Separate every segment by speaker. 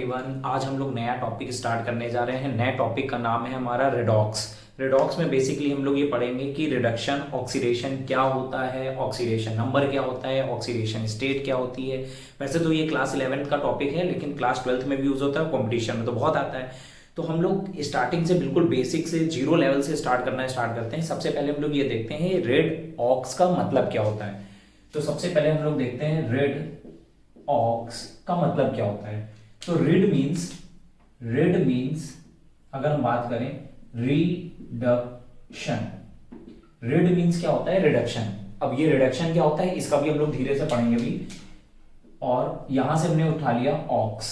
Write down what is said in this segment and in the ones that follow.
Speaker 1: Everyone, आज हम लोग नया टॉपिक स्टार्ट करने जा रहे हैं। नए टॉपिक का नाम है हमारा रेडॉक्स। रेडॉक्स में बेसिकली हम लोग ये पढ़ेंगे कि रिडक्शन ऑक्सीडेशन क्या होता है, ऑक्सीडेशन नंबर क्या होता है, ऑक्सीडेशन स्टेट क्या होती है। वैसे तो ये क्लास 11th का टॉपिक है, लेकिन क्लास 12th में भी यूज होता है, कॉम्पिटिशन में तो बहुत आता है। तो हम लोग स्टार्टिंग से बिल्कुल बेसिक से जीरो लेवल से स्टार्ट करते हैं। सबसे पहले हम लोग ये देखते हैं रेड ऑक्स का मतलब क्या होता है। तो सबसे पहले हम लोग देखते हैं रेड ऑक्स का मतलब क्या होता है। तो रेड मीन्स अगर हम बात करें रिडक्शन, रेड मीन्स क्या होता है, रिडक्शन। अब ये रिडक्शन क्या होता है इसका भी हम लोग धीरे से पढ़ेंगे अभी। और यहां से हमने उठा लिया ऑक्स,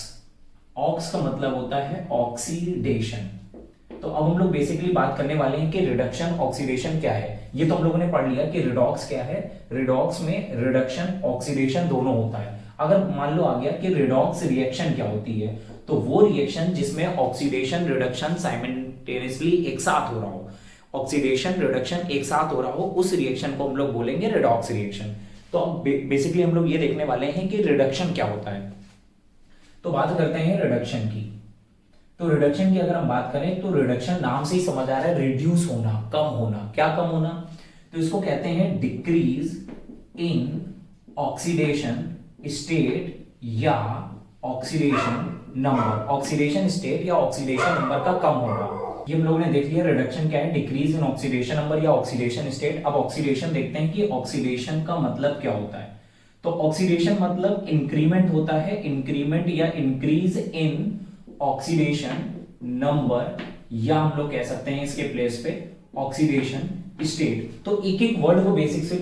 Speaker 1: ऑक्स का मतलब होता है ऑक्सीडेशन। तो अब हम लोग बेसिकली बात करने वाले हैं कि रिडक्शन ऑक्सीडेशन क्या है। ये तो हम लोगों ने पढ़ लिया कि रिडॉक्स क्या है। रिडॉक्स में रिडक्शन ऑक्सीडेशन दोनों होता है। अगर मान लो आ गया कि रिडॉक्स रिएक्शन क्या होती है, तो वो रिएक्शन जिसमें ऑक्सीडेशन रिडक्शन साइमल्टेनियसली एक साथ हो रहा हो, ऑक्सीडेशन रिडक्शन एक साथ हो रहा हो, उस रिएक्शन को हम लोग बोलेंगे रिडॉक्स रिएक्शन। तो अब बेसिकली हम लोग ये देखने वाले हैं कि रिडक्शन क्या होता है। तो बात करते हैं रिडक्शन की। तो रिडक्शन की अगर हम बात करें तो रिडक्शन नाम से ही समझ आ रहा है रिड्यूस होना, कम होना। क्या कम होना? तो इसको कहते हैं डिक्रीज इन ऑक्सीडेशन स्टेट या ऑक्सीडेशन नंबर। ऑक्सीडेशन स्टेट या ऑक्सीडेशन नंबर का कम होना। ये हम लोगों ने देख लिया रिडक्शन क्या है, डिक्रीज इन ऑक्सीडेशन नंबर या ऑक्सीडेशन स्टेट। अब ऑक्सीडेशन देखते हैं कि ऑक्सीडेशन का मतलब क्या होता है। तो ऑक्सीडेशन मतलब इंक्रीमेंट होता है, इंक्रीमेंट या इंक्रीज इन ऑक्सीडेशन नंबर, या हम लोग कह सकते हैं इसके प्लेस पे ऑक्सीडेशन स्टेट। तो एक एक वर्ड को बेसिक से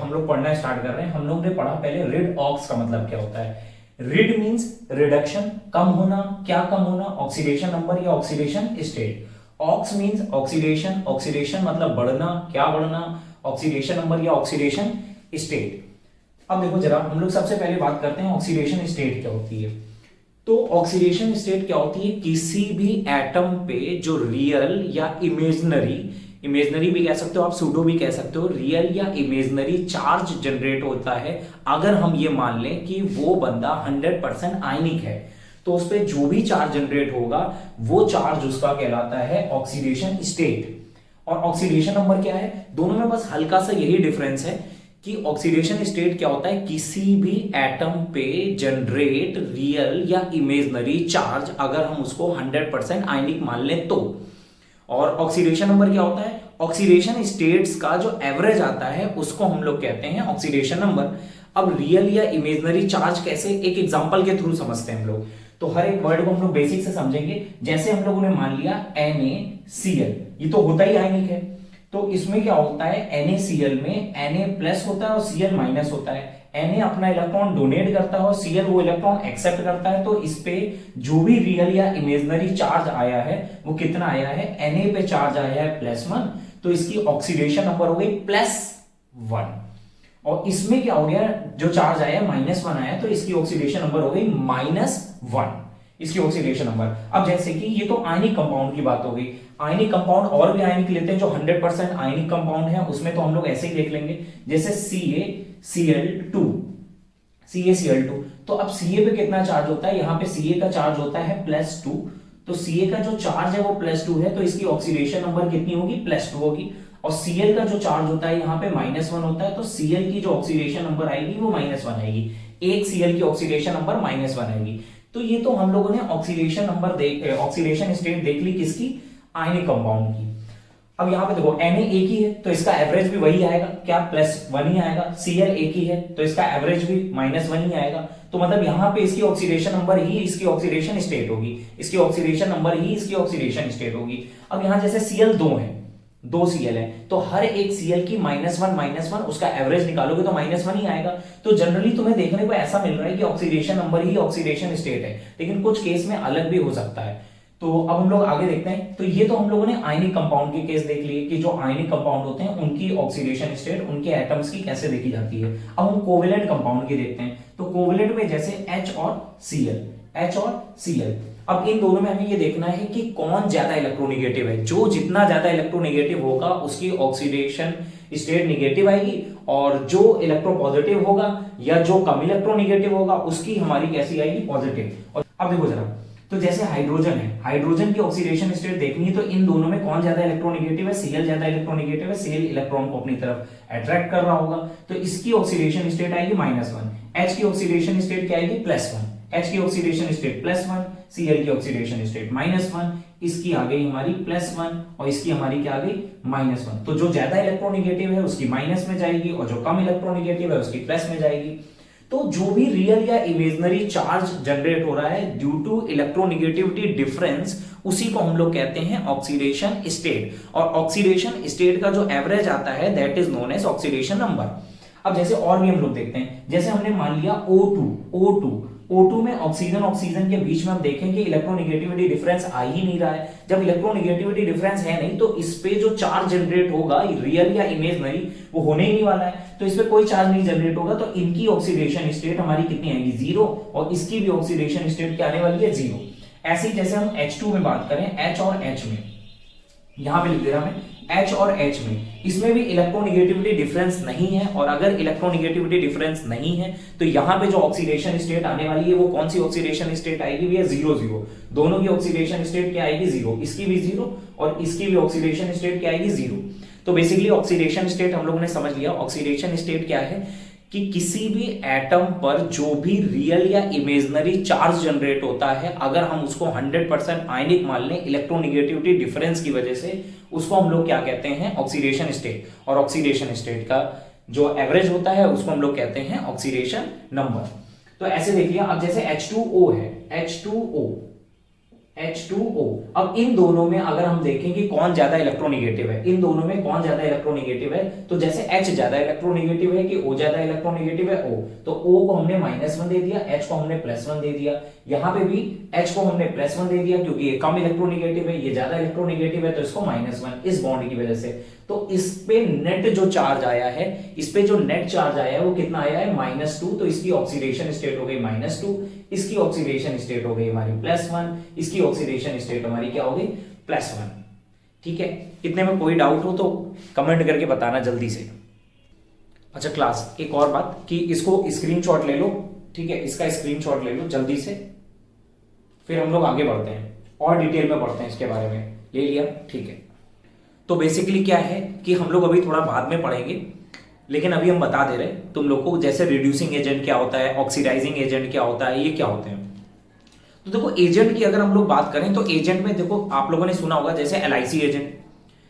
Speaker 1: हम लोग पढ़ना स्टार्ट कर रहे हैं। हम लोग ने पढ़ा पहले रेड ऑक्स का मतलब क्या होता है। रेड मींस रिडक्शन, कम होना। क्या कम होना? ऑक्सीडेशन नंबर या oxidation state. Ox means oxidation, oxidation मतलब बढ़ना। क्या बढ़ना? ऑक्सीडेशन नंबर या ऑक्सीडेशन स्टेट। अब देखो जरा, हम लोग सबसे पहले बात करते हैं ऑक्सीडेशन स्टेट क्या होती है। तो ऑक्सीडेशन स्टेट क्या होती है? किसी भी एटम पे जो रियल या इमेजनरी भी कह सकते हो आप, सूडो भी कह सकते हो, रियल या इमेजनरी चार्ज जनरेट होता है। अगर हम ये मान लें कि वो बंदा 100% आयनिक है, तो उस पर जो भी चार्ज जनरेट होगा वो चार्ज उसका कहलाता है ऑक्सीडेशन स्टेट। और ऑक्सीडेशन नंबर क्या है? दोनों में बस हल्का सा यही डिफरेंस है कि ऑक्सीडेशन स्टेट क्या होता है, किसी भी एटम पे जनरेट रियल या इमेजनरी चार्ज अगर हम उसको 100% आयनिक मान लें तो। और ऑक्सीडेशन नंबर क्या होता है? ऑक्सीडेशन स्टेट्स का जो एवरेज आता है उसको हम लोग कहते हैं ऑक्सीडेशन नंबर। अब रियल या इमेजनरी चार्ज कैसे, एक एग्जांपल के थ्रू समझते हैं हम लोग। तो हर एक वर्ड को हम लोग बेसिक से समझेंगे। जैसे हम लोगों ने मान लिया NaCl, ये तो होता ही आयनिक है। तो इसमें क्या होता है, NaCl में Na+ होता है और Cl- होता है। Na अपना इलेक्ट्रॉन डोनेट करता है और Cl वो इलेक्ट्रॉन एक्सेप्ट करता है। तो इस पे जो भी रियल या इमेजनरी चार्ज आया है वो कितना आया है, Na पे चार्ज आया है +1, तो इसकी ऑक्सीडेशन नंबर हो गई +1। और इसमें क्या हो गया, जो चार्ज आया -1 आया, तो इसकी ऑक्सीडेशन नंबर हो गई -1, इसकी ऑक्सीडेशन नंबर। अब जैसे कि ये तो आयनिक कंपाउंड की बात हो गई। आयनिक कंपाउंड और भी आयनिक लेते हैं जो 100% आयनिक कंपाउंड है, उसमें तो हम लोग ऐसे ही देख लेंगे। जैसे CaCl2, तो अब Ca पे कितना चार्ज होता है, यहाँ पे Ca का चार्ज होता है +2, तो Ca का जो चार्ज है वो +2 है, तो इसकी ऑक्सीडेशन नंबर कितनी होगी, +2 होगी। और Cl का जो चार्ज होता है यहाँ पे -1 होता है, तो Cl की जो ऑक्सीडेशन नंबर आएगी वो -1 आएगी। एक Cl की ऑक्सीडेशन नंबर -1 आएगी। तो ये तो हम लोगों ने ऑक्सीडेशन नंबर ऑक्सीडेशन स्टेट देख ली किसकी, आयनिक कंपाउंड की। अब यहाँ पे देखो Na एक ही है तो इसका एवरेज भी वही आएगा, क्या +1 ही आएगा। Cl एक ही है तो इसका एवरेज भी -1 ही आएगा। तो मतलब यहाँ पे इसकी ऑक्सीडेशन नंबर ही इसकी ऑक्सीडेशन स्टेट होगी, इसकी ऑक्सीडेशन नंबर ही इसकी ऑक्सीडेशन स्टेट होगी। अब यहाँ जैसे Cl 2 है, 2 Cl है, तो हर एक Cl की -1 उसका एवरेज निकालोगे तो -1 ही आएगा। तो जनरली तुम्हें देखने को ऐसा मिल रहा है कि ऑक्सीडेशन नंबर ही ऑक्सीडेशन स्टेट है, लेकिन कुछ केस में अलग भी हो सकता है। तो अब हम लोग आगे देखते हैं। तो ये तो हम लोगों ने आयनिक कंपाउंड के केस देख लिए कि जो आयनिक कंपाउंड होते हैं उनकी ऑक्सीडेशन स्टेट, उनके एटम्स की कैसे देखी जाती है। अब हम कोवेलेंट कंपाउंड की देखते हैं। तो कोवेलेंट में जैसे H और Cl, अब इन दोनों में हमें ये देखना है कि कौन ज्यादा इलेक्ट्रोनेगेटिव है। जो जितना ज्यादा इलेक्ट्रोनेगेटिव होगा उसकी ऑक्सीडेशन स्टेट नेगेटिव आएगी, और जो इलेक्ट्रोपॉजिटिव होगा या जो कम इलेक्ट्रोनेगेटिव होगा उसकी हमारी कैसी आएगी, पॉजिटिव। और अब देखो जरा, तो जैसे हाइड्रोजन है, हाइड्रोजन की ऑक्सीडेशन स्टेट देखनी है तो इन दोनों में कौन ज्यादा इलेक्ट्रोनेगेटिव है, Cl ज्यादा इलेक्ट्रोनेगेटिव है, Cl इलेक्ट्रॉन को अपनी तरफ अट्रैक्ट कर रहा होगा, तो इसकी ऑक्सीडेशन स्टेट आएगी -1, H की ऑक्सीडेशन स्टेट क्या आएगी +1, H की ऑक्सीडेशन स्टेट +1, Cl की ऑक्सीडेशन स्टेट -1, इसकी आ गई हमारी +1 और इसकी हमारी क्या आ गई -1। तो जो ज्यादा इलेक्ट्रोनेगेटिव है उसकी माइनस में जाएगी और जो कम इलेक्ट्रोनेगेटिव है उसकी प्लस में जाएगी। तो जो भी रियल या इमेजिनरी चार्ज जनरेट हो रहा है ड्यू टू इलेक्ट्रोनेगेटिविटी डिफरेंस, उसी को हम लोग कहते हैं ऑक्सीडेशन स्टेट। और ऑक्सीडेशन स्टेट का जो एवरेज आता है that is known as oxidation number. अब जैसे और भी हम लोग देखते हैं, जैसे हमने मान लिया O2 में ऑक्सीजन के बीच में हम देखें कि इलेक्ट्रोनेगेटिविटी डिफरेंस आ ही नहीं रहा है। जब इलेक्ट्रोनेगेटिविटी डिफरेंस है नहीं तो इस पे जो चार्ज जनरेट होगा रियल या इमेजिनरी वो होने ही नहीं वाला है, तो इस पे कोई चार्ज नहीं जनरेट होगा, तो इनकी ऑक्सीडेशन स्टेट हमारी कितनी आएगी 0 और इसकी भी ऑक्सीडेशन स्टेट क्या आने वाली है 0। ऐसे ही जैसे हम H2 में बात करें, H और H में, यहां पे लिख दे रहा मैं H और H में, इसमें भी इलेक्ट्रोनेगेटिविटी डिफरेंस नहीं है। और अगर इलेक्ट्रोनेगेटिविटी डिफरेंस नहीं है तो यहां पे जो ऑक्सीडेशन स्टेट आने वाली है वो कौन सी ऑक्सीडेशन स्टेट आएगी भैया 0-0। दोनों की ऑक्सीडेशन स्टेट क्या आएगी 0, इसकी भी 0 और इसकी भी ऑक्सीडेशन स्टेट क्या आएगी 0। तो बेसिकली ऑक्सीडेशन स्टेट हम लोगों ने समझ लिया। ऑक्सीडेशन स्टेट क्या है कि किसी भी एटम पर जो भी रियल या इमेजिनरी चार्ज जनरेट होता है, अगर हम उसको 100% आयनिक मान लें इलेक्ट्रोनेगेटिविटी डिफरेंस की वजह से, उसको हम लोग क्या कहते हैं ऑक्सीडेशन स्टेट। और ऑक्सीडेशन स्टेट का जो एवरेज होता है उसको हम लोग कहते हैं ऑक्सीडेशन नंबर। तो ऐसे देख लिया। अब जैसे H2O है, H2O, अब इन दोनों में अगर हम देखें कि कौन ज्यादा इलेक्ट्रोनेगेटिव है, इन दोनों में कौन ज्यादा इलेक्ट्रोनेगेटिव है, तो जैसे H ज्यादा इलेक्ट्रोनेगेटिव है कि O ज्यादा इलेक्ट्रोनेगेटिव है O, तो O को हमने -1 दे दिया, H को हमने +1 दे दिया। यहां पे भी H को हमने +1 दे दिया क्योंकि ये कम इलेक्ट्रोनेगेटिव है, ये ज्यादा इलेक्ट्रोनेगेटिव है, तो इसको -1 इस बॉन्ड की वजह से। तो इस पे नेट जो चार्ज आया है, इस पे जो नेट चार्ज आया है वो कितना आया है -2, तो इसकी ऑक्सीडेशन स्टेट हो गई -2, इसकी ऑक्सीडेशन स्टेट हो गई हमारी +1, इसकी ऑक्सीडेशन स्टेट हमारी क्या हो गई +1। ठीक है, इतने में कोई डाउट हो तो कमेंट करके बताना जल्दी से। अच्छा क्लास, एक और बात कि इसको स्क्रीनशॉट ले लो, ठीक है, इसका स्क्रीनशॉट ले लो जल्दी से, फिर हम लोग आगे बढ़ते हैं और डिटेल में पढ़ते हैं इसके बारे में। ले लिया, ठीक है। तो बेसिकली क्या है कि हम लोग अभी थोड़ा बाद में पढ़ेंगे, लेकिन अभी हम बता दे रहे हैं तुम लोग को, जैसे रिड्यूसिंग एजेंट क्या होता है, ऑक्सीडाइजिंग एजेंट क्या होता है, ये क्या होते हैं। तो देखो एजेंट की अगर हम लोग बात करें तो एजेंट में देखो आप लोगों ने सुना होगा जैसे LIC एजेंट।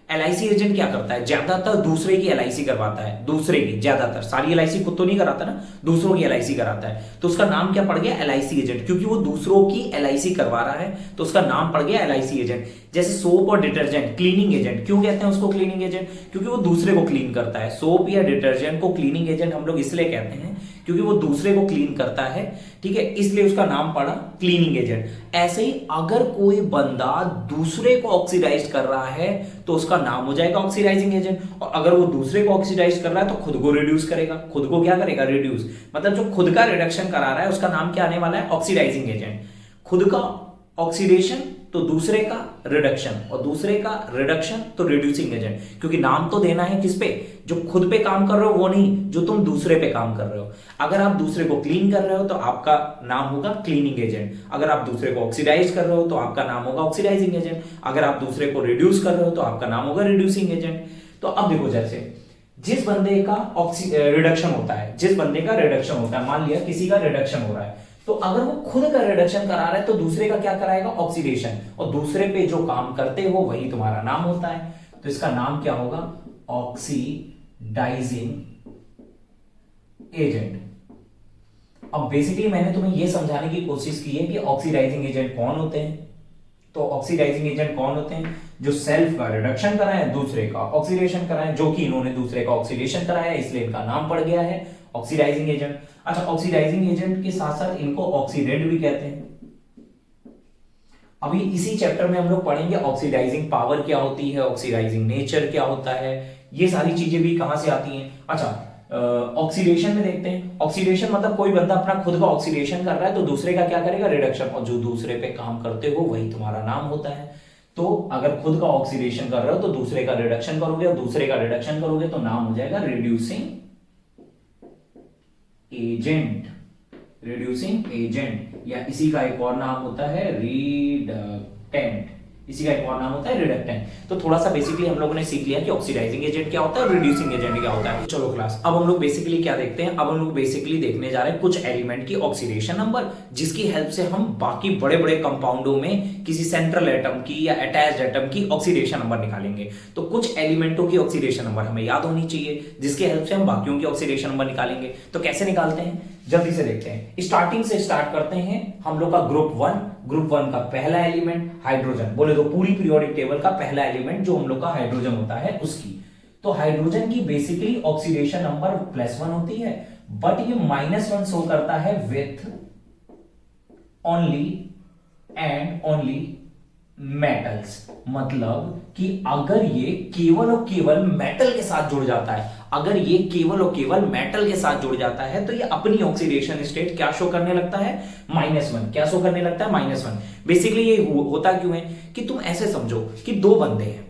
Speaker 1: LIC एजेंट क्या करता है, ज्यादातर दूसरे की LIC करवाता है, दूसरे की, ज्यादातर, सारी LIC खुद तो नहीं कराता ना, दूसरों की LIC कराता है, तो उसका नाम क्या पड़ गया LIC एजेंट, क्योंकि वो दूसरों की LIC करवा रहा है तो उसका नाम पड़ गया LIC एजेंट। जैसे सोप और डिटर्जेंट, क्लीनिंग एजेंट, क्यों कहते हैं उसको क्लीनिंग एजेंट, क्योंकि वो दूसरे को क्लीन करता है। सोप या डिटर्जेंट को क्लीनिंग एजेंट हम लोग इसलिए कहते हैं क्योंकि वो दूसरे को क्लीन करता है, ठीक है, इसलिए उसका नाम पड़ा क्लीनिंग एजेंट। ऐसे ही अगर कोई बंदा दूसरे को ऑक्सीडाइज कर रहा है तो उसका नाम हो जाएगा ऑक्सीडाइजिंग एजेंट, और अगर वो दूसरे को ऑक्सीडाइज कर रहा है तो खुद को रिड्यूस करेगा, खुद को क्या करेगा रिड्यूस, मतलब जो खुद का रिडक्शन करा रहा है उसका नाम क्या आने वाला है ऑक्सीडाइजिंग एजेंट। खुद का ऑक्सीडेशन तो दूसरे का रिडक्शन, और दूसरे का रिडक्शन तो रिड्यूसिंग एजेंट, क्योंकि नाम तो देना है किस पे, जो खुद पे काम कर रहे हो वो नहीं, जो तुम दूसरे पे काम कर रहे हो। अगर आप दूसरे को क्लीन कर रहे हो तो आपका नाम होगा क्लीनिंग एजेंट, अगर आप दूसरे को ऑक्सीडाइज कर रहे हो तो आपका नाम होगा ऑक्सीडाइजिंग एजेंट, अगर आप दूसरे को रिड्यूस कर रहे हो तो आपका नाम होगा रिड्यूसिंग एजेंट। तो अब देखो, जैसे जिस बंदे का रिडक्शन होता है, जिस बंदे का रिडक्शन होता है, मान लिया किसी का रिडक्शन हो रहा है, तो अगर वो खुद का रिडक्शन करा रहा है तो दूसरे का क्या कराएगा ऑक्सीडेशन, और दूसरे पे जो काम करते हो वही तुम्हारा नाम होता है, तो इसका नाम क्या होगा ऑक्सीडाइजिंग एजेंट। अब बेसिकली मैंने तुम्हें यह समझाने की कोशिश की है कि ऑक्सीडाइजिंग एजेंट कौन होते हैं। तो ऑक्सीडाइजिंग एजेंट कौन होते हैं, जो सेल्फ का रिडक्शन कराएं, दूसरे का ऑक्सीडेशन कराएं, जो कि इन्होंने दूसरे का ऑक्सीडेशन कराया इसलिए इनका नाम पड़ गया है ऑक्सीडाइजिंग एजेंट। अच्छा, ऑक्सीडाइजिंग एजेंट के साथ साथ इनको ऑक्सीडेंट भी कहते हैं। अभी इसी चैप्टर में हम लोग पढ़ेंगे ऑक्सीडाइजिंग पावर क्या होती है, ऑक्सीडाइजिंग नेचर क्या होता है, ये सारी चीजें भी कहां से आती हैं। अच्छा, ऑक्सीडेशन में देखते हैं। ऑक्सीडेशन मतलब कोई बंदा अपना खुद का ऑक्सीडेशन कर रहा है तो दूसरे का क्या करेगा रिडक्शन, और जो दूसरे पे काम करते हो वही तुम्हारा नाम होता है। तो अगर खुद का ऑक्सीडेशन कर रहे हो तो दूसरे का रिडक्शन करोगे, और दूसरे का रिडक्शन करोगे तो नाम हो जाएगा रिड्यूसिंग एजेंट, रिड्यूसिंग एजेंट, या इसी का एक और नाम होता है रिडक्टेंट, इसी का एक और नाम होता है रिडक्टेंट। तो थोड़ा सा बेसिकली हम लोगों ने सीख लिया कि ऑक्सीडाइजिंग एजेंट क्या होता है और रिड्यूसिंग एजेंट क्या होता है। चलो क्लास, अब हम लोग बेसिकली क्या देखते हैं, अब हम लोग बेसिकली देखने जा रहे हैं कुछ एलिमेंट की ऑक्सीडेशन नंबर, जिसकी हेल्प से हम बाकी बड़े बड़े कंपाउंडों में किसी सेंट्रल एटम की या अटैच्ड एटम की ऑक्सीडेशन नंबर निकालेंगे। तो कुछ एलिमेंटों की ऑक्सीडेशन नंबर हमें याद होनी चाहिए, जिसकी हेल्प से हम बाकियों की ऑक्सीडेशन नंबर निकालेंगे। तो कैसे निकालते हैं, जल्दी से देखते हैं। स्टार्टिंग से स्टार्ट करते हैं हम लोग का ग्रुप वन का पहला एलिमेंट हाइड्रोजन, बोले तो पूरी पीरियोडिक टेबल का पहला एलिमेंट जो हम लोग का हाइड्रोजन होता है उसकी। तो हाइड्रोजन की बेसिकली ऑक्सीडेशन नंबर +1 होती है, बट ये -1 शो करता है with only and only metals. मतलब कि अगर ये केवल और केवल मेटल के साथ जुड़ जाता है, अगर ये केवल और केवल मेटल के साथ जुड़ जाता है तो ये अपनी ऑक्सीडेशन स्टेट क्या शो करने लगता है, -1। क्या शो करने लगता है, -1। बेसिकली ये होता क्यों है कि तुम ऐसे समझो कि दो बंदे हैं,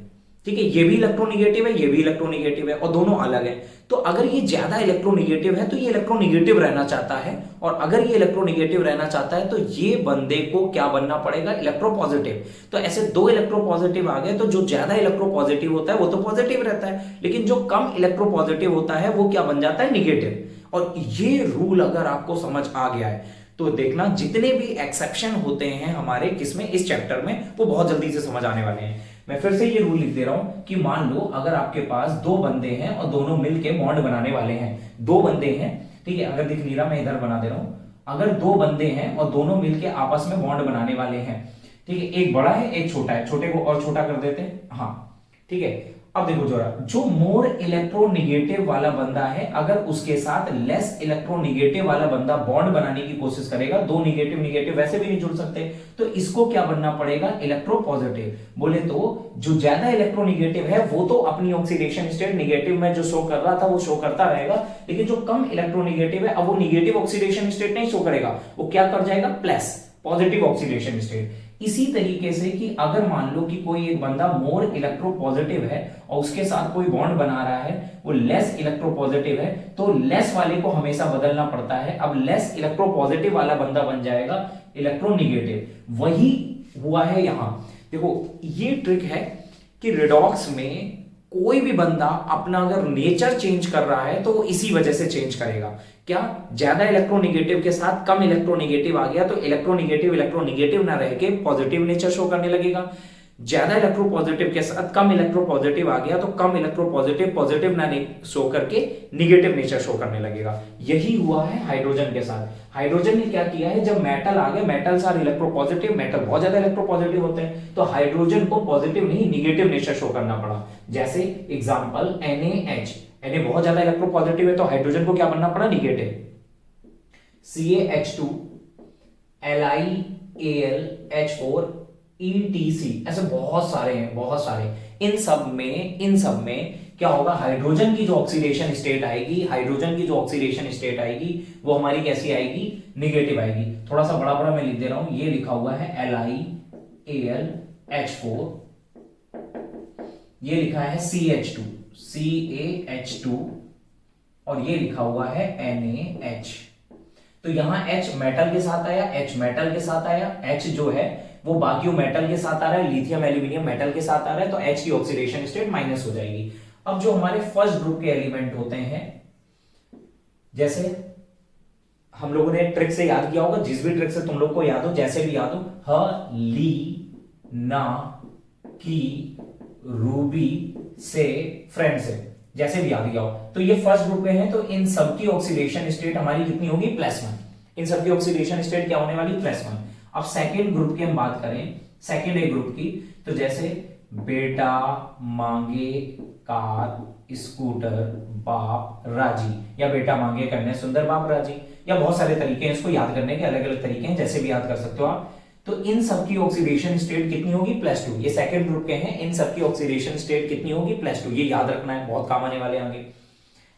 Speaker 1: ठीक है, ये भी इलेक्ट्रोनिगेटिव है, ये भी इलेक्ट्रोनिगेटिव है और दोनों अलग है। तो अगर ये ज्यादा इलेक्ट्रोनिगेटिव है तो ये इलेक्ट्रोनिगेटिव रहना चाहता है, और अगर ये इलेक्ट्रोनिगेटिव रहना चाहता है तो ये बंदे को क्या बनना पड़ेगा, इलेक्ट्रोपॉजिटिव। तो ऐसे दो इलेक्ट्रोपॉजिटिव आ गए, तो जो ज्यादा इलेक्ट्रोपॉजिटिव होता है वो तो पॉजिटिव रहता है, लेकिन जो कम इलेक्ट्रोपॉजिटिव होता है वो क्या बन जाता है, निगेटिव। और ये रूल अगर आपको समझ आ गया है तो देखना जितने भी एक्सेप्शन होते हैं हमारे किसमें, इस चैप्टर में, वो बहुत जल्दी से समझ आने वाले हैं। मैं फिर से ये रूल लिख दे रहा हूं कि मान लो अगर आपके पास दो बंदे हैं और दोनों मिलके बॉन्ड बनाने वाले हैं, दो बंदे हैं, ठीक है, अगर दिख नहीं रहा मैं इधर बना दे रहा हूं, अगर दो बंदे हैं और दोनों मिलके आपस में बॉन्ड बनाने वाले हैं, ठीक है, एक बड़ा है एक छोटा है, छोटे को और छोटा कर देते हैं, हाँ ठीक है। अब देखो जरा, जो मोर इलेक्ट्रोनिगेटिव वाला बंदा है अगर उसके साथ लेस इलेक्ट्रोनिगेटिव वाला बंदा बॉन्ड बनाने की कोशिश करेगा, दो निगेटिव निगेटिव वैसे भी नहीं जुड़ सकते, तो इसको क्या बनना पड़ेगा, इलेक्ट्रोपॉजिटिव। बोले तो जो ज्यादा इलेक्ट्रोनिगेटिव है वो तो अपनी ऑक्सीडेशन स्टेट निगेटिव में जो शो कर रहा था वो शो करता रहेगा, लेकिन जो कम इलेक्ट्रोनिगेटिव है अब वो निगेटिव ऑक्सीडेशन स्टेट नहीं शो करेगा, वो क्या कर जाएगा, प्लस पॉजिटिव ऑक्सीडेशन स्टेट। इसी तरीके से कि अगर मान लो कि कोई एक बंदा मोर इलेक्ट्रोपॉजिटिव है और उसके साथ कोई बॉन्ड बना रहा है वो लेस इलेक्ट्रोपॉजिटिव है, तो लेस वाले को हमेशा बदलना पड़ता है। अब लेस इलेक्ट्रोपॉजिटिव वाला बंदा बन जाएगा इलेक्ट्रोनिगेटिव। वही हुआ है यहां। देखो ये ट्रिक है कि रिडॉक्स में कोई भी बंदा अपना अगर नेचर चेंज कर रहा है तो वो इसी वजह से चेंज करेगा। क्या, ज्यादा इलेक्ट्रोनिगेटिव के साथ कम इलेक्ट्रोनिगेटिव आ गया तो इलेक्ट्रोनिगेटिव ना रह के पॉजिटिव नेचर शो करने लगेगा, ज्यादा इलेक्ट्रोपॉजिटिव के साथ कम इलेक्ट्रोपॉजिटिव आ गया तो कम इलेक्ट्रोपॉजिटिव पॉजिटिव ना शो करके निगेटिव नेचर शो करने लगेगा। यही हुआ है हाइड्रोजन के साथ। हाइड्रोजन ने क्या किया है, जब मेटल आ गए, मेटल्स आर इलेक्ट्रोपॉजिटिव, मेटल बहुत ज्यादा इलेक्ट्रोपॉजिटिव होते हैं, तो हाइड्रोजन को पॉजिटिव नहीं निगेटिव नेचर शो करना पड़ा। जैसे एग्जांपल NaH, Na बहुत ज्यादा इलेक्ट्रोपॉजिटिव है तो हाइड्रोजन को क्या बनना पड़ा, निगेटिव। CaH2, LiAlH4, ETC, ऐसे बहुत सारे हैं, बहुत सारे। इन सब में क्या होगा, हाइड्रोजन की जो ऑक्सीडेशन स्टेट आएगी, हाइड्रोजन की जो ऑक्सीडेशन स्टेट आएगी वो हमारी कैसी आएगी, निगेटिव आएगी। थोड़ा सा बड़ा बड़ा मैं लिख दे रहा हूं, ये लिखा हुआ है LiAlH4, ये लिखा है CaH2 और ये लिखा हुआ है NaH। तो यहां H मेटल के साथ आया, H मेटल के साथ आया, H जो है वो बाकी मेटल के साथ आ रहा है, लिथियम एल्यूमिनियम मेटल के साथ आ रहा है, तो H की ऑक्सीडेशन स्टेट माइनस हो जाएगी। अब जो हमारे फर्स्ट ग्रुप के एलिमेंट होते हैं, जैसे हम लोगों ने ट्रिक से याद किया होगा, जिस भी ट्रिक से तुम लोग को याद हो, जैसे भी याद हो, ह ली ना की रूबी से फ्रेंड से, जैसे भी याद किया हो, तो ये फर्स्ट ग्रुप के हैं, तो इन सबकी ऑक्सीडेशन स्टेट हमारी कितनी होगी, +1। इन सबकी ऑक्सीडेशन स्टेट क्या होने वाली, +1। अब सेकेंड ग्रुप की हम बात करें, सेकेंड ए ग्रुप की, तो जैसे बेटा मांगे कार स्कूटर बाप राजी, या बेटा मांगे कन्या सुंदर बाप राजी, या बहुत सारे तरीके हैं इसको याद करने के, अलग अलग तरीके हैं, जैसे भी याद कर सकते हो आप। तो इन सबकी ऑक्सीडेशन स्टेट कितनी होगी, +2। ये सेकंड ग्रुप के हैं, इन सबकी ऑक्सीडेशन स्टेट कितनी होगी, +2। ये याद रखना है, बहुत काम आने वाले आगे।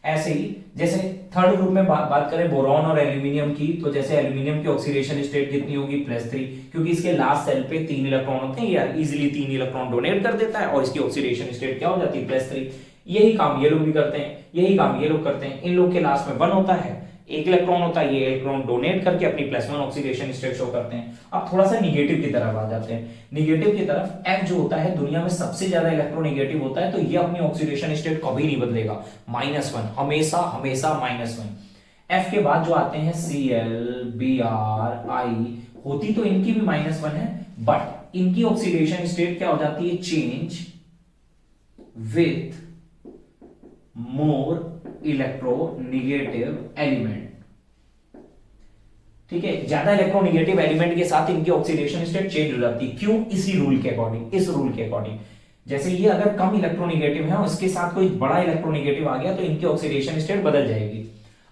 Speaker 1: ऐसे ही जैसे थर्ड ग्रुप में बात करें बोरॉन और एल्यूमिनियम की, तो जैसे एल्यूमिनियम की ऑक्सीडेशन स्टेट कितनी होगी, +3, क्योंकि इसके लास्ट सेल पे 3 इलेक्ट्रॉन होते हैं, यार इजीली 3 इलेक्ट्रॉन डोनेट कर देता है और इसकी ऑक्सीडेशन स्टेट क्या हो जाती है, +3। यही काम ये लोग भी करते हैं, यही काम ये लोग करते हैं, इन लोग के लास्ट में 1 होता है, एक इलेक्ट्रॉन होता है, ये इलेक्ट्रॉन डोनेट करके अपनी +1 ऑक्सीडेशन स्टेट शो करते हैं। अब थोड़ा सा निगेटिव की तरफ आ जाते हैं। निगेटिव की तरफ F जो होता है दुनिया में सबसे ज्यादा इलेक्ट्रोनिगेटिव होता है, तो ये अपनी ऑक्सीडेशन स्टेट कभी नहीं बदलेगा, -1, हमेशा हमेशा -1। F के बाद जो आते हैं Cl, Br, I, होती तो इनकी भी -1 है, बट इनकी ऑक्सीडेशन स्टेट क्या हो जाती है, change with more electronegative element. ठीक है, ज्यादा इलेक्ट्रोनिगेटिव एलिमेंट के साथ इनकी ऑक्सीडेशन स्टेट चेंज हो जाती है। क्यों? इसी रूल के अकॉर्डिंग, इस रूल के अकॉर्डिंग। जैसे ये अगर कम इलेक्ट्रोनिगेटिव है, उसके साथ कोई बड़ा इलेक्ट्रोनिगेटिव आ गया तो इनकी ऑक्सीडेशन स्टेट बदल जाएगी।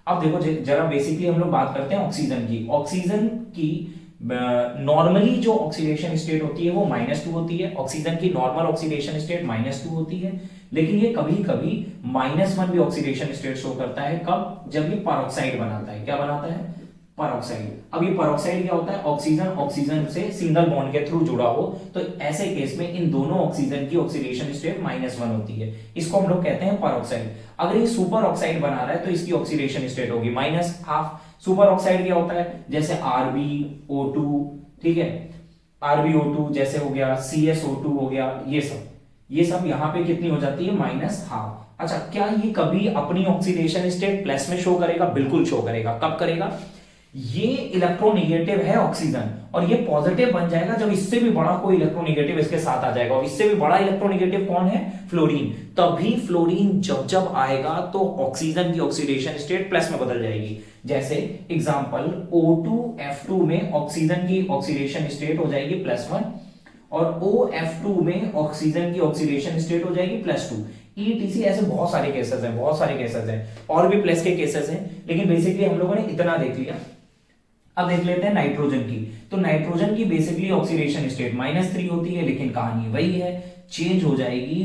Speaker 1: अब देखो जरा बेसिकली हम लोग बात करते हैं ऑक्सीजन की। ऑक्सीजन की नॉर्मली जो ऑक्सीडेशन स्टेट होती है वो -2 होती है। ऑक्सीजन की नॉर्मल ऑक्सीडेशन स्टेट -2 होती है, लेकिन ये कभी कभी -1 भी ऑक्सीडेशन स्टेट शो करता है। कब? जब ये पेरोक्साइड बनाता है। क्या बनाता है? पेरोक्साइड। अब ये पेरोक्साइड क्या होता है? ऑक्सीजन ऑक्सीजन से सिंगल बॉन्ड के थ्रू जुड़ा हो, तो ऐसे केस में इन दोनों ऑक्सीजन की ऑक्सीडेशन स्टेट -1 होती है। इसको हम लोग कहते हैं पेरोक्साइड। अगर ये सुपर ऑक्साइड बना रहा है तो इसकी ऑक्सीडेशन स्टेट होगी -1/2। सुपर ऑक्साइड क्या होता है? जैसे RbO2, ठीक है, RbO2 जैसे हो गया, CsO2 हो गया, ये सब यहां पे कितनी हो जाती है? -1/2। अच्छा, क्या ये कभी अपनी ऑक्सीडेशन स्टेट प्लस में शो करेगा? बिल्कुल शो करेगा। कब करेगा? ये इलेक्ट्रोनिगेटिव है ऑक्सीजन, और ये पॉजिटिव बन जाएगा जब इससे भी बड़ा कोई इलेक्ट्रोनिगेटिव इसके साथ आ जाएगा। और इससे भी बड़ा इलेक्ट्रोनिगेटिव कौन है? फ्लोरीन। तभी फ्लोरीन जब जब आएगा तो ऑक्सीजन की ऑक्सीडेशन स्टेट प्लस में बदल जाएगी। जैसे एग्जांपल, O2F2 में ऑक्सीजन की ऑक्सीडेशन स्टेट हो जाएगी +1, और OF2 में ऑक्सीजन की ऑक्सीडेशन स्टेट हो जाएगी +2। ETC ऐसे बहुत सारे केसेस हैं, बहुत सारे केसेस हैं, और भी प्लस के केसेस हैं, लेकिन बेसिकली हम लोगों ने इतना देख लिया। अब देख लेते हैं नाइट्रोजन की। तो नाइट्रोजन की बेसिकली ऑक्सीडेशन स्टेट -3 होती है, लेकिन कहानी वही है, चेंज हो जाएगी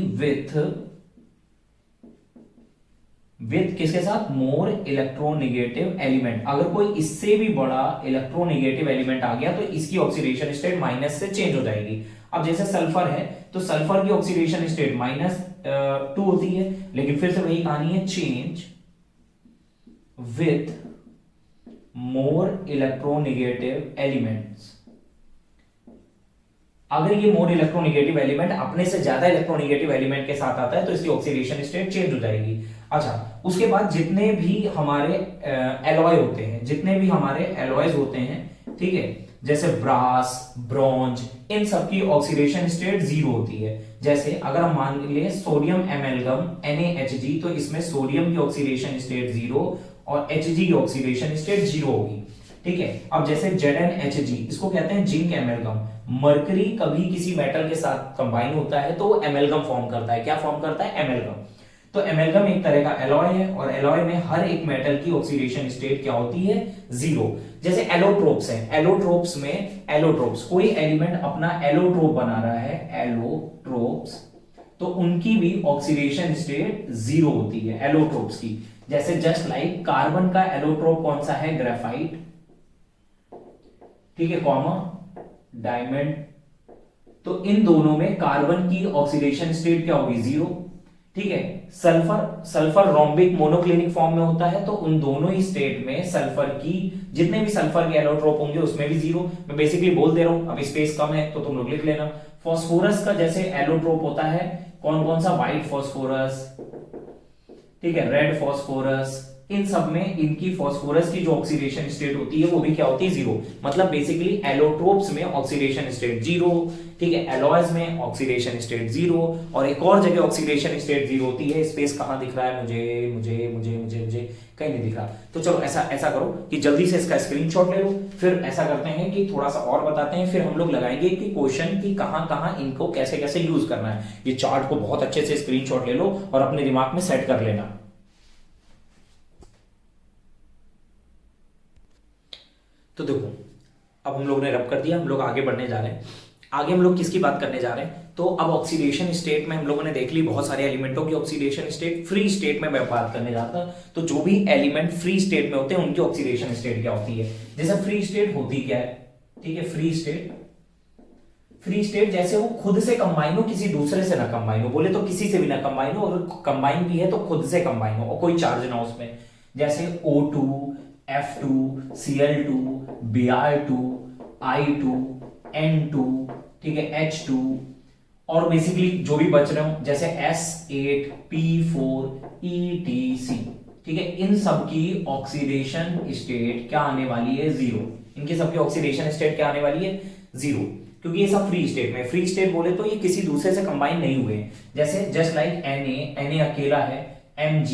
Speaker 1: विथ किसके साथ? More electronegative element. अगर कोई इससे भी बड़ा इलेक्ट्रोनिगेटिव एलिमेंट आ गया तो इसकी ऑक्सीडेशन स्टेट माइनस से चेंज हो जाएगी। अब जैसे सल्फर है, तो सल्फर की ऑक्सीडेशन स्टेट -2 होती है, लेकिन फिर से वही कहानी है, change with more electronegative elements. अगर ये मोर इलेक्ट्रोनिगेटिव एलिमेंट अपने से ज्यादा इलेक्ट्रोनिगेटिव एलिमेंट के साथ आता है तो इसकी ऑक्सीडेशन स्टेट चेंज हो जाएगी। अच्छा, उसके बाद जितने भी हमारे एलॉय होते हैं, जितने भी हमारे एलॉयज होते हैं, ठीक है, जैसे ब्रास, ब्रॉन्ज, इन सब की ऑक्सीडेशन स्टेट 0 होती है। जैसे अगर हम मान ले सोडियम एमेल्गम NaHg, तो इसमें सोडियम की ऑक्सीडेशन स्टेट 0 और Hg की ऑक्सीडेशन स्टेट 0 होगी। ठीक है, अब जैसे ZnHg, इसको कहते हैं जिंक एमेल्गम। मरकरी कभी किसी मेटल के साथ कंबाइन होता है तो वो एमेल्गम फॉर्म करता है। क्या फॉर्म करता है? एमेल्गम। तो एमेल्गम एक तरह का एलॉय है, और एलॉय में हर एक मेटल की ऑक्सीडेशन स्टेट क्या होती है? 0। जैसे एलोट्रोप्स हैं, एलोट्रोप्स में एलोट्रोप्स, कोई एलिमेंट अपना एलोट्रोप बना रहा है, एलोट्रोप्स, तो उनकी भी ऑक्सीडेशन स्टेट 0 होती है एलोट्रोप्स की। जैसे जस्ट लाइक कार्बन का एलोट्रोप कौन सा है? ग्रेफाइट, ठीक है, कॉमा डायमंड। तो इन दोनों में कार्बन की ऑक्सीडेशन स्टेट क्या होगी? 0। ठीक है, सल्फर रोम्बिक मोनोक्लिनिक फॉर्म में होता है, तो उन दोनों ही स्टेट में सल्फर की, जितने भी सल्फर के एलोट्रोप होंगे उसमें भी 0। मैं बेसिकली बोल दे रहा हूं, अब स्पेस कम है तो तुम लोग लिख लेना। फास्फोरस का जैसे एलोट्रोप होता है, कौन कौन सा? व्हाइट फास्फोरस, ठीक है, रेड फास्फोरस, इन सब में इनकी फास्फोरस की जो ऑक्सीडेशन स्टेट होती है वो भी क्या होती है? 0। मतलब बेसिकली एलोट्रोप्स में ऑक्सीडेशन स्टेट 0, ठीक है, एलॉयज में ऑक्सीडेशन स्टेट 0, और एक और जगह ऑक्सीडेशन स्टेट 0 होती है। स्पेस कहां दिख रहा है? मुझे मुझे मुझे मुझे मुझे कहीं नहीं दिख रहा। तो चलो ऐसा करो कि जल्दी से इसका स्क्रीनशॉट ले लो, फिर ऐसा करते हैं कि थोड़ा सा और बताते हैं, फिर हम लोग लगाएंगे कि क्वेश्चन की कहां कहां इनको कैसे कैसे यूज करना है। ये चार्ट को बहुत अच्छे से स्क्रीनशॉट ले लो और अपने दिमाग में सेट कर लेना। तो देखो, अब हम लोग ने रब कर दिया, हम लोग आगे बढ़ने जा रहे हैं। आगे हम लोग किसकी बात करने जा रहे हैं? तो अब ऑक्सीडेशन स्टेट में हम लोगों ने देख ली बहुत सारे एलिमेंटों की ऑक्सीडेशन स्टेट। फ्री स्टेट में मैं बात करने जाता हूं, तो जो भी एलिमेंट फ्री स्टेट में होते हैं उनकी ऑक्सीडेशन स्टेट क्या होती है। जैसे फ्री स्टेट होती क्या है? ठीक है, फ्री स्टेट जैसे वो खुद से कंबाइन हो, किसी दूसरे से ना कंबाइन हो, बोले तो किसी से भी ना कंबाइन हो, अगर कंबाइन भी है तो खुद से कंबाइन हो और कोई चार्ज ना उसमें। जैसे O2 F2, Cl2, Br2, I2, N2, ठीक है, H2, और बेसिकली जो भी बच रहे हो जैसे S8, P4, ETC, ठीक है, इन सब की ऑक्सीडेशन स्टेट क्या आने वाली है? जीरो। इनकी सबकी ऑक्सीडेशन स्टेट क्या आने वाली है? जीरो, क्योंकि ये सब फ्री स्टेट में। फ्री स्टेट बोले तो ये किसी दूसरे से कंबाइन नहीं हुए हैं। जैसे जस्ट लाइक Na अकेला है, Mg,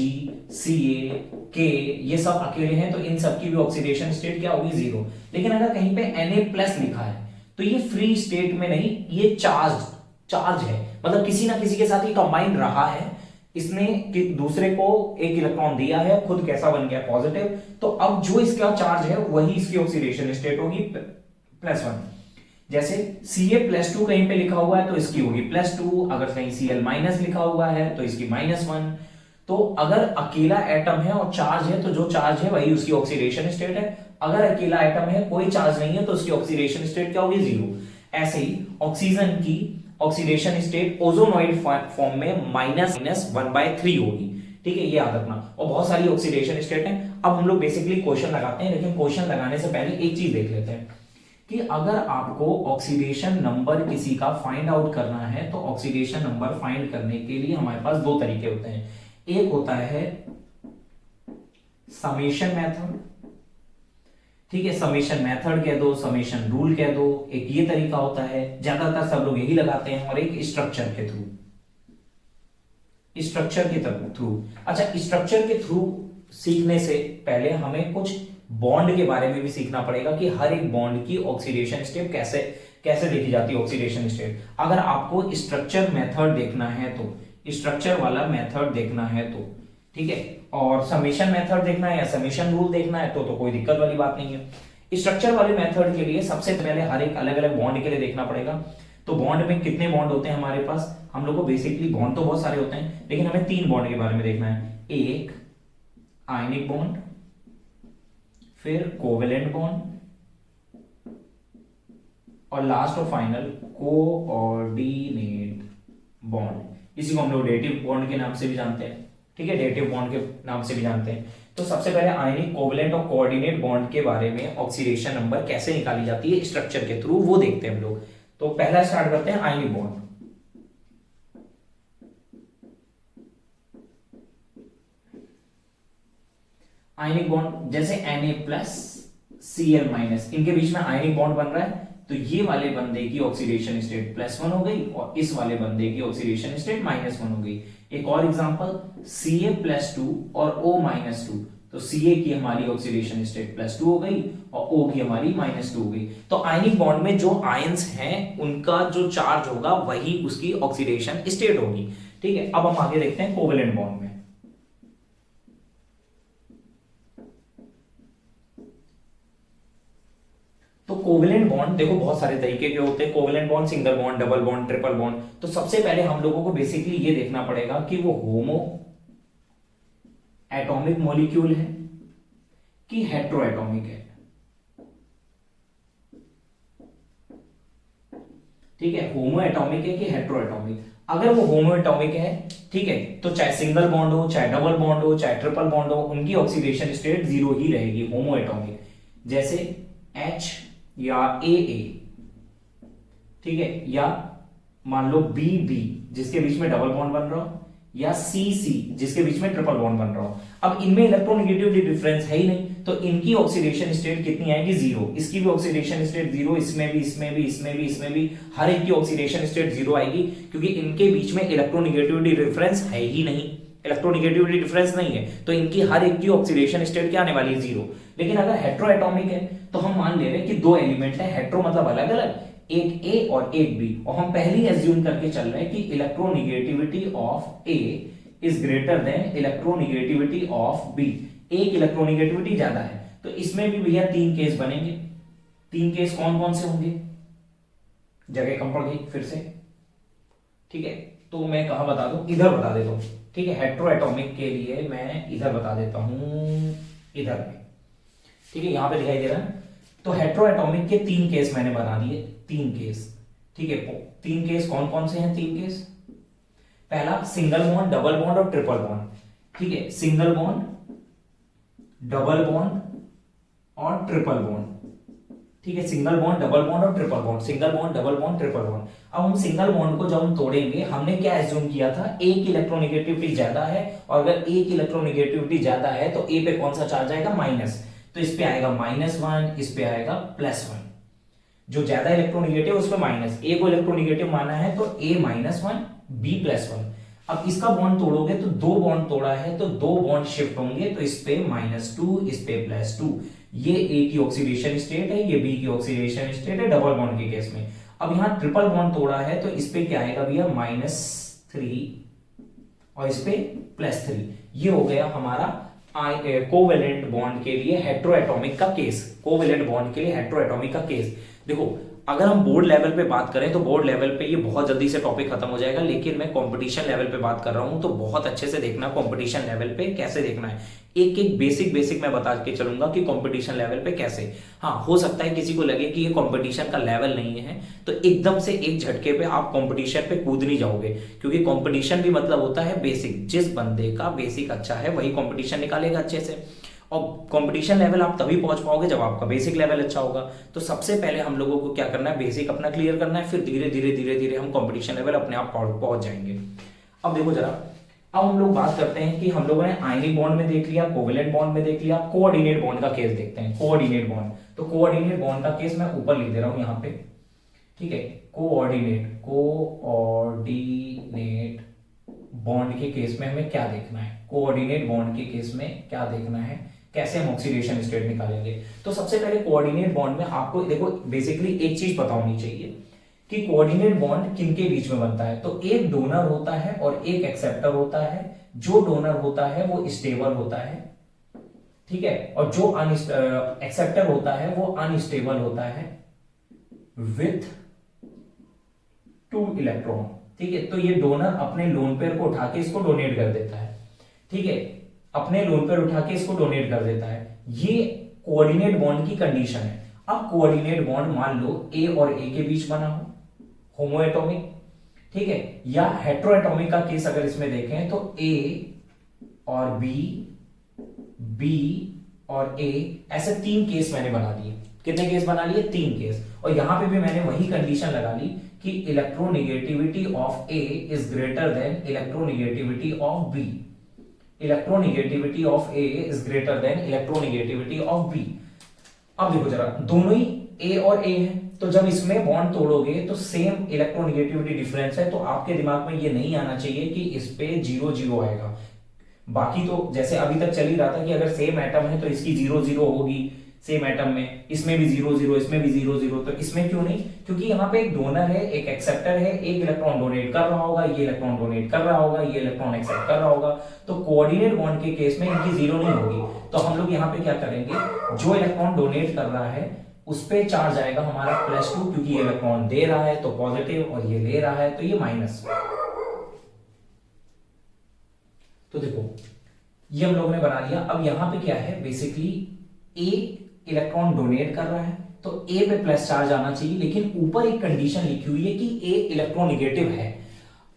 Speaker 1: Ca, K ये सब अकेले हैं, तो इन सब की भी ऑक्सीडेशन स्टेट क्या होगी? जीरो। लेकिन अगर कहीं पे Na+ लिखा है तो ये फ्री स्टेट में नहीं, ये चार्ज है, मतलब किसी ना किसी के साथ ये कंबाइन रहा है, इसने कि दूसरे को एक इलेक्ट्रॉन दिया है, खुद कैसा बन गया? पॉजिटिव। तो अब जो इसका चार्ज है वही इसकी ऑक्सीडेशन स्टेट होगी +1। जैसे Ca+2 कहीं पे लिखा हुआ है तो इसकी होगी +2, अगर कहीं Cl- लिखा हुआ है तो इसकी -1। तो अगर अकेला एटम है और चार्ज है तो जो चार्ज है वही उसकी ऑक्सीडेशन स्टेट है। अगर अकेला एटम है, कोई चार्ज नहीं है, तो उसकी ऑक्सीडेशन स्टेट क्या होगी? जीरो। ऐसे ही ऑक्सीजन की ऑक्सीडेशन स्टेट ओजोनॉइड फॉर्म में -1/3 होगी, ठीक है, ये याद रखना। और बहुत सारी ऑक्सीडेशन स्टेट है। अब हम लोग बेसिकली क्वेश्चन लगाते हैं, लेकिन क्वेश्चन लगाने से पहले एक चीज देख लेते हैं कि अगर आपको ऑक्सीडेशन नंबर किसी का फाइंड आउट करना है तो ऑक्सीडेशन नंबर फाइंड करने के लिए हमारे पास दो तरीके होते हैं। एक होता है समेशन मेथड, ठीक है, समेशन मेथड कह दो, समेशन रूल कह दो, एक ये तरीका होता है, ज्यादातर सब लोग यही लगाते हैं, और एक स्ट्रक्चर के थ्रू। अच्छा, स्ट्रक्चर के थ्रू सीखने से पहले हमें कुछ बॉन्ड के बारे में भी सीखना पड़ेगा कि हर एक बॉन्ड की ऑक्सीडेशन स्टेट कैसे देखी जाती है। ऑक्सीडेशन स्टेट अगर आपको स्ट्रक्चर मेथड देखना है तो, स्ट्रक्चर वाला मेथड देखना है तो, ठीक है, और समेशन मेथड देखना है या समेशन रूल देखना है तो कोई दिक्कत वाली बात नहीं है। स्ट्रक्चर वाले मेथड के लिए सबसे पहले हर एक अलग अलग बॉन्ड के लिए देखना पड़ेगा। तो बॉन्ड में कितने बॉन्ड होते हैं हमारे पास? हम लोग को बेसिकली बॉन्ड तो बहुत सारे होते हैं, लेकिन हमें 3 बॉन्ड के बारे में देखना है। एक आयनिक बॉन्ड, फिर कोवेलेंट बॉन्ड, और लास्ट और फाइनल कोऑर्डिनेट बॉन्ड। इसी को हम लोग डेटिव बॉन्ड के नाम से भी जानते हैं, ठीक है, डेटिव बॉन्ड के नाम से भी जानते हैं। तो सबसे पहले आयनिक, कोवेलेंट और कोऑर्डिनेट बॉन्ड के बारे में ऑक्सीडेशन नंबर कैसे निकाली जाती है स्ट्रक्चर के थ्रू, वो देखते हैं हम लोग। तो पहला स्टार्ट करते हैं आयनिक बॉन्ड। आयनिक बॉन्ड जैसे Na+Cl-, इनके बीच में आयनिक बॉन्ड बन रहा है, तो ये वाले बंदे की ऑक्सीडेशन स्टेट +1 हो गई और इस वाले बंदे की ऑक्सीडेशन स्टेट -1 हो गई। एक और एग्जांपल, Ca+2 और O-2, तो Ca की हमारी ऑक्सीडेशन स्टेट +2 हो गई और O की हमारी -2 हो गई। तो आयनिक बॉन्ड में जो आयंस हैं उनका जो चार्ज होगा वही उसकी ऑक्सीडेशन स्टेट होगी, ठीक है। अब हम आगे देखते हैं कोवेलेंट बॉन्ड में। तो कोवेलेंट बॉन्ड देखो बहुत सारे तरीके के होते हैं। Covalent bond single bond, double bond, triple bond. तो सबसे पहले हम लोगों को बेसिकली ये देखना पड़ेगा कि वो होमो एटॉमिक मॉलिक्यूल है कि हेट्रो एटॉमिक है, ठीक है, होमो एटॉमिक है कि हेट्रो एटॉमिक। अगर वो होमो एटॉमिक है, ठीक है, तो चाहे सिंगल बॉन्ड हो, चाहे डबल बॉन्ड हो, चाहे ट्रिपल बॉन्ड हो, उनकी ऑक्सीडेशन स्टेट 0 ही रहेगी, होमो एटॉमिक। जैसे H या AA, ठीक है, या मान लो BB जिसके बीच में डबल बॉन्ड बन रहा हो, या CC जिसके बीच में ट्रिपल बॉन्ड बन रहा हो। अब इनमें इलेक्ट्रोनेगेटिविटी डिफरेंस है ही नहीं, तो इनकी ऑक्सीडेशन स्टेट कितनी आएगी? 0। इसकी भी ऑक्सीडेशन स्टेट 0, इसमें भी, इसमें भी, इसमें भी, इसमें भी, हर एक की ऑक्सीडेशन स्टेट 0 आएगी, क्योंकि इनके बीच में इलेक्ट्रोनेगेटिविटी डिफरेंस है ही नहीं, इलेक्ट्रोनेगेटिविटी डिफरेंस नहीं है, तो इनकी हर एक की ऑक्सीडेशन स्टेट क्या आने वाली है? 0। लेकिन अगर हेट्रो एटॉमिक है तो हम मान ले रहे हैं कि 2 एलिमेंट है, हेट्रो मतलब अलग अलग, एक A और एक B, और हम पहले एज्यूम करके चल रहे हैं कि electronegativity of A is greater than electronegativity of B। एक इलेक्ट्रोनेगेटिविटी ज्यादा है, तो इसमें भी भैया 3 केस बनेंगे। 3 केस कौन कौन से होंगे? जगह कम पड़ गई फिर से, ठीक है, तो मैं कहा बता दूं, इधर बता देता हूं, ठीक है, हेट्रो एटॉमिक के लिए मैं इधर बता देता हूं, इधर में, ठीक है, यहां पे दिखाई दे रहा है। तो हेट्रो एटॉमिक के 3 केस मैंने बना दिए, 3 केस, ठीक है। 3 केस कौन कौन से हैं? 3 केस, पहला सिंगल बॉन्ड, डबल बॉन्ड और ट्रिपल बॉन्ड, ठीक है, सिंगल बॉन्ड, डबल बॉन्ड और ट्रिपल बॉन्ड। ठीक है, सिंगल बॉन्ड, डबल बॉन्ड और triple bond, single bond, double bond, triple bond. अब हम सिंगल बॉन्ड को जब हम तोड़ेंगे, हमने क्या एज्यूम किया था, ए की इलेक्ट्रोनेगेटिविटी ज्यादा है, और अगर ए की इलेक्ट्रोनेगेटिविटी ज्यादा है तो ए पे कौन सा चार्ज आएगा, माइनस। तो इस पे आएगा -1, इस पे आएगा +1। जो ज्यादा इलेक्ट्रोनेगेटिव उस पे माइनस, ए को इलेक्ट्रोनेगेटिव माना है तो A -1 B +1। अब इसका बॉन्ड तोड़ोगे तो दो बॉन्ड तोड़ा है तो दो बॉन्ड शिफ्ट होंगे, तो इस पे -2, इस पे +2। ये ए की ऑक्सीडेशन स्टेट है, ये बी की ऑक्सीडेशन स्टेट है डबल बॉन्ड के केस में। अब यहां ट्रिपल बॉन्ड तोड़ा है तो इस पे क्या आएगा भैया, -3 और इस पे +3। ये हो गया हमारा कोवेलेंट बॉन्ड के लिए हेट्रोएटॉमिक का केस, कोवेलेंट बॉन्ड के लिए हेट्रोएटॉमिक का केस। देखो अगर हम बोर्ड लेवल पे बात करें तो बोर्ड लेवल पे ये बहुत जल्दी से टॉपिक खत्म हो जाएगा, लेकिन मैं कंपटीशन लेवल पे बात कर रहा हूं तो बहुत अच्छे से देखना कंपटीशन लेवल पे कैसे देखना है। एक एक बेसिक मैं बता के चलूंगा कि कंपटीशन लेवल पे कैसे। हाँ, हो सकता है किसी को लगे कि ये कंपटीशन का लेवल नहीं है, तो एकदम से एक झटके पे आप कंपटीशन पे कूद नहीं जाओगे, क्योंकि कंपटीशन भी मतलब होता है बेसिक। जिस बंदे का बेसिक अच्छा है वही कंपटीशन निकालेगा अच्छे से, और कंपटीशन लेवल आप तभी पहुंच पाओगे जब आपका बेसिक लेवल अच्छा होगा। तो सबसे पहले हम लोगों को क्या करना है, बेसिक अपना क्लियर करना है, फिर धीरे धीरे हम कंपटीशन लेवल अपने आप पहुंच जाएंगे। अब देखो जरा, अब हम लोग बात करते हैं कि हम लोगों ने आयनिक बॉन्ड में देख लिया, कोवेलेंट बॉन्ड में देख लिया, कोऑर्डिनेट बॉन्ड का केस देखते हैं। कोऑर्डिनेट बॉन्ड, तो कोऑर्डिनेट बॉन्ड का केस मैं ऊपर लिख दे रहा हूं यहाँ पे। ठीक है, कोऑर्डिनेट बॉन्ड के केस में हमें क्या देखना है, कोऑर्डिनेट बॉन्ड के केस में क्या देखना है, कैसे हम ऑक्सीडेशन स्टेट निकालेंगे। तो सबसे पहले कोऑर्डिनेट बॉन्ड में आपको देखो बेसिकली एक चीज पता होनी चाहिए कि कोऑर्डिनेट बॉन्ड किनके बीच में बनता है। तो एक डोनर होता है और एक एक्सेप्टर होता है। जो डोनर होता है वो स्टेबल होता है, ठीक है, और जो एक्सेप्टर होता है वो अनस्टेबल होता है विथ 2 इलेक्ट्रॉन। ठीक है, तो ये डोनर अपने लोन पेयर को उठा के इसको डोनेट कर देता है। ठीक है, अपने लोन पेयर उठा के इसको डोनेट कर देता है। ये कोऑर्डिनेट बॉन्ड की कंडीशन है। अब कोऑर्डिनेट बॉन्ड मान लो ए और ए के बीच बना हो, होमोएटॉमिक, ठीक है, या हेट्रोएटॉमिक का केस अगर इसमें देखें तो ए और बी, बी और ए, ऐसे 3 केस मैंने बना दिए। कितने केस बना लिए, 3 केस। और यहां पे भी मैंने वही कंडीशन लगा ली कि electronegativity of A is greater than electronegativity of B. Electronegativity of A is greater than electronegativity of B. अब देखो जरा, दोनों ही ए और ए है, तो जब इसमें बॉन्ड तोड़ोगे तो सेम इलेक्ट्रोनेगेटिविटी डिफरेंस है, तो आपके दिमाग में ये नहीं आना चाहिए कि इस पे 0 आएगा। बाकी तो जैसे अभी तक चल ही रहा था कि अगर सेम एटम है तो इसकी 0 होगी, सेम एटम में इसमें भी 0 इसमें भी 0, तो इसमें क्यों नहीं, क्योंकि यहाँ पे एक डोनर है, एक एक्सेप्टर है, एक इलेक्ट्रॉन डोनेट कर रहा होगा, ये इलेक्ट्रॉन डोनेट कर रहा होगा, ये इलेक्ट्रॉन एक्सेप्ट कर रहा होगा, तो कोऑर्डिनेट बॉन्ड के केस में इनकी 0 नहीं होगी। तो हम लोग यहाँ पे क्या करेंगे, जो इलेक्ट्रॉन डोनेट कर रहा है उस पे चार्ज आएगा हमारा +2, क्योंकि ये इलेक्ट्रॉन दे रहा है तो पॉजिटिव और ये ले रहा है तो ये माइनस। तो देखो ये हम लोगों ने बना लिया। अब यहां पे क्या है, बेसिकली ए इलेक्ट्रॉन डोनेट कर रहा है तो ए पे प्लस चार्ज आना चाहिए, लेकिन ऊपर एक कंडीशन लिखी हुई है कि ए इलेक्ट्रोनेगेटिव है।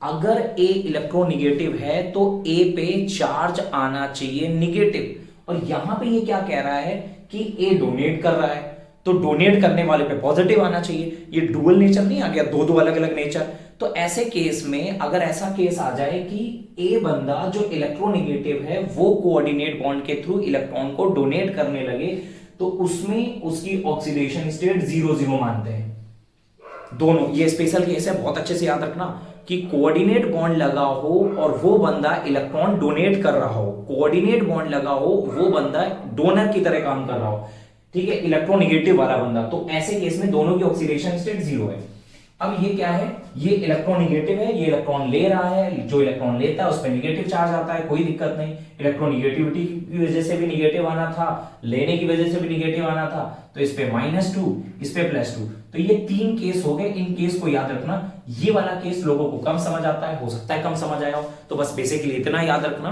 Speaker 1: अगर ए इलेक्ट्रोनेगेटिव है तो ए पे चार्ज आना चाहिए निगेटिव, और यहां पे ये क्या कह रहा है कि ए डोनेट कर रहा है तो डोनेट करने वाले पे पॉजिटिव आना चाहिए। ये डुअल नेचर नहीं आ गया, दो अलग अलग नेचर। तो ऐसे केस में अगर ऐसा केस आ जाए कि ए बंदा जो इलेक्ट्रोनेगेटिव है वो कोऑर्डिनेट बॉन्ड के थ्रू इलेक्ट्रॉन को डोनेट करने लगे, तो उसमें उसकी ऑक्सीडेशन स्टेट 0 मानते हैं दोनों। ये स्पेशल केस है, बहुत अच्छे से याद रखना कि कोऑर्डिनेट बॉन्ड लगा हो और वो बंदा इलेक्ट्रॉन डोनेट कर रहा हो, कोऑर्डिनेट बॉन्ड लगा हो वो बंदा डोनर की तरह काम कर रहा हो, ठीक है, इलेक्ट्रोनेगेटिव वाला बंदा, तो ऐसे केस में दोनों की ऑक्सीडेशन स्टेट 0 है। अब ये क्या है, ये इलेक्ट्रोनेगेटिव है, ये इलेक्ट्रॉन ले रहा है, जो इलेक्ट्रॉन लेता है उस पर नेगेटिव चार्ज आता है, कोई दिक्कत नहीं। इलेक्ट्रोनेगेटिविटी की वजह से भी नेगेटिव आना था, लेने की वजह से भी नेगेटिव आना था, तो इस पे -2, इस पे +2। तो ये 3 केस हो गए। इन केस को याद रखना। ये वाला केस लोगों को कम समझ आता है, हो सकता है कम समझ आया हो, तो बस बेसिकली इतना याद रखना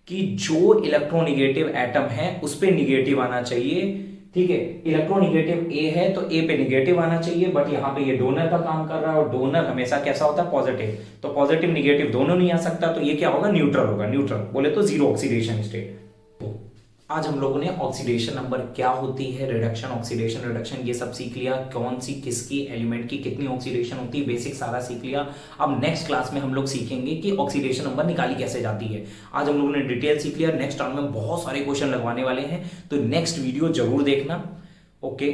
Speaker 1: कि जो इलेक्ट्रोनेगेटिव एटम है उस पे नेगेटिव आना चाहिए, ठीक है। इलेक्ट्रोनेगेटिव ए है तो ए पे नेगेटिव आना चाहिए, बट यहां पे ये डोनर का काम कर रहा है और डोनर हमेशा कैसा होता है, पॉजिटिव, तो पॉजिटिव नेगेटिव दोनों नहीं आ सकता, तो ये क्या होगा, न्यूट्रल होगा। न्यूट्रल बोले तो 0 ऑक्सीडेशन स्टेट। आज हम लोगों ने ऑक्सीडेशन नंबर क्या होती है, रिडक्शन, ऑक्सीडेशन, रिडक्शन, ये सब सीख लिया। कौन सी किसकी एलिमेंट की कितनी ऑक्सीडेशन होती है, बेसिक सारा सीख लिया। अब नेक्स्ट क्लास में हम लोग सीखेंगे कि ऑक्सीडेशन नंबर निकाली कैसे जाती है। आज हम लोगों ने डिटेल सीख लिया। नेक्स्ट राउंड में बहुत सारे क्वेश्चन लगवाने वाले हैं, तो नेक्स्ट वीडियो जरूर देखना। ओके।